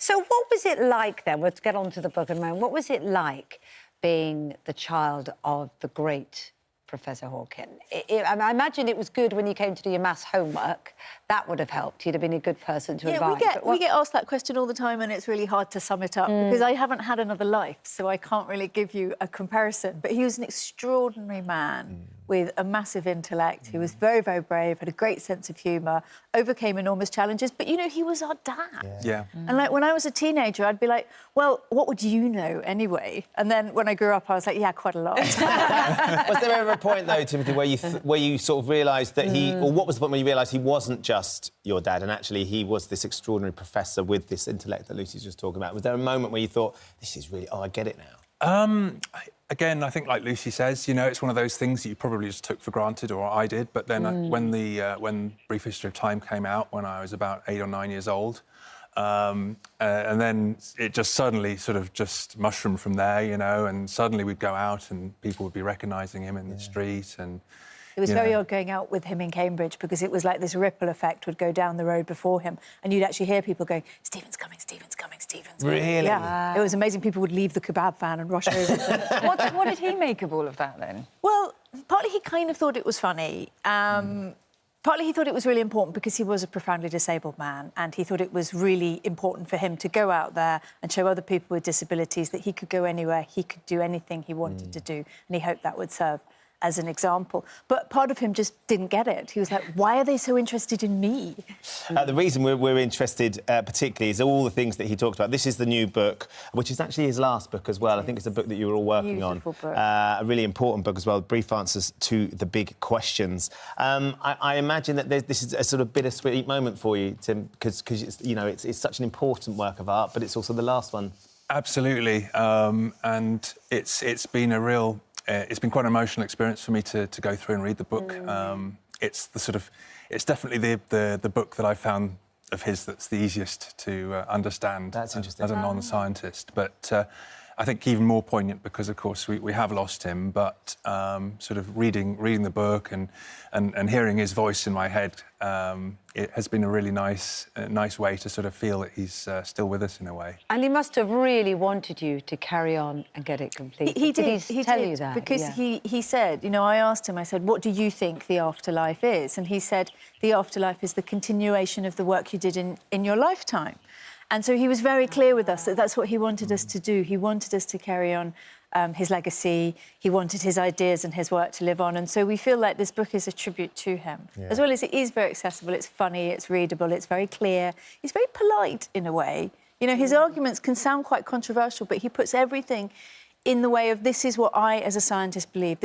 So what was it like then? Let's get on to the book in a moment. What was it like being the child of the great Professor Hawkins? I imagine it was good when you came to do your maths homework. That would have helped. You'd have been a good person to invite. We get asked that question all the time, and it's really hard to sum it up because I haven't had another life, so I can't really give you a comparison. But he was an extraordinary man with a massive intellect. He was very, very brave, had a great sense of humour, overcame enormous challenges. But, you know, he was our dad. Yeah. And, like, when I was a teenager, I'd be like, well, what would you know anyway? And then when I grew up, I was like, yeah, quite a lot. Was there ever a point, though, Timothy, where you sort of realised that he... Or what was the point when you realised he wasn't just your dad and actually he was this extraordinary professor with this intellect that Lucy's just talking about? Was there a moment where you thought, this is really... Oh, I get it now? Again, I think, like Lucy says, you know, it's one of those things that you probably just took for granted, or I did. But then when Brief History of Time came out, when I was about 8 or 9 years old, and then it just suddenly sort of just mushroomed from there, you know, and suddenly we'd go out and people would be recognising him in the street and... It was very odd going out with him in Cambridge because it was like this ripple effect would go down the road before him and you'd actually hear people going, Stephen's coming, Stephen's coming, Stephen's coming. Really? Yeah. It was amazing. People would leave the kebab van and rush over. What did he make of all of that, then? Well, partly he kind of thought it was funny. Partly he thought it was really important because he was a profoundly disabled man and he thought it was really important for him to go out there and show other people with disabilities that he could go anywhere, he could do anything he wanted to do, and he hoped that would serve as an example. But part of him just didn't get it. He was like, why are they so interested in me? The reason we're interested particularly is all the things that he talked about. This is the new book, which is actually his last book as well. I think it's a book that you were all working Beautiful on. book. A really important book as well, brief answers to the big questions. I imagine that this is a sort of bittersweet moment for you, Tim, because you know, it's such an important work of art, but it's also the last one. Absolutely. And it's been a real... it's been quite an emotional experience for me to go through and read the book. It's definitely the book that I found of his that's the easiest to understand. That's interesting. As a non-scientist. But I think even more poignant because, of course, we have lost him, but sort of reading the book and hearing his voice in my head, it has been a really nice way to sort of feel that he's still with us in a way. And he must have really wanted you to carry on and get it complete. He did. He tell you that? Because he said, you know, I asked him, I said, what do you think the afterlife is? And he said, the afterlife is the continuation of the work you did in your lifetime. And so he was very clear with us that that's what he wanted us to do. He wanted us to carry on his legacy. He wanted his ideas and his work to live on. And so we feel like this book is a tribute to him. Yeah. As well as it is very accessible, it's funny, it's readable, it's very clear. He's very polite in a way. You know, his arguments can sound quite controversial, but he puts everything in the way of this is what I, as a scientist, believe.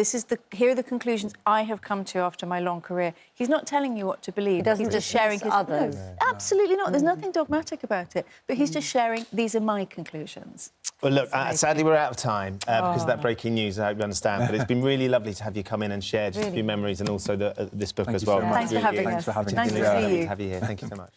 Here are the conclusions I have come to after my long career. He's not telling you what to believe. He's just sharing his others. No, absolutely not. There's nothing dogmatic about it. But he's just sharing, these are my conclusions. Well, look, sadly, we're out of time because of that breaking news, I hope you understand. But it's been really lovely to have you come in and share just a few memories and also this book as well. So Thanks for having us. Thanks for having Nice us. to see you. Have you here. Thank you so much.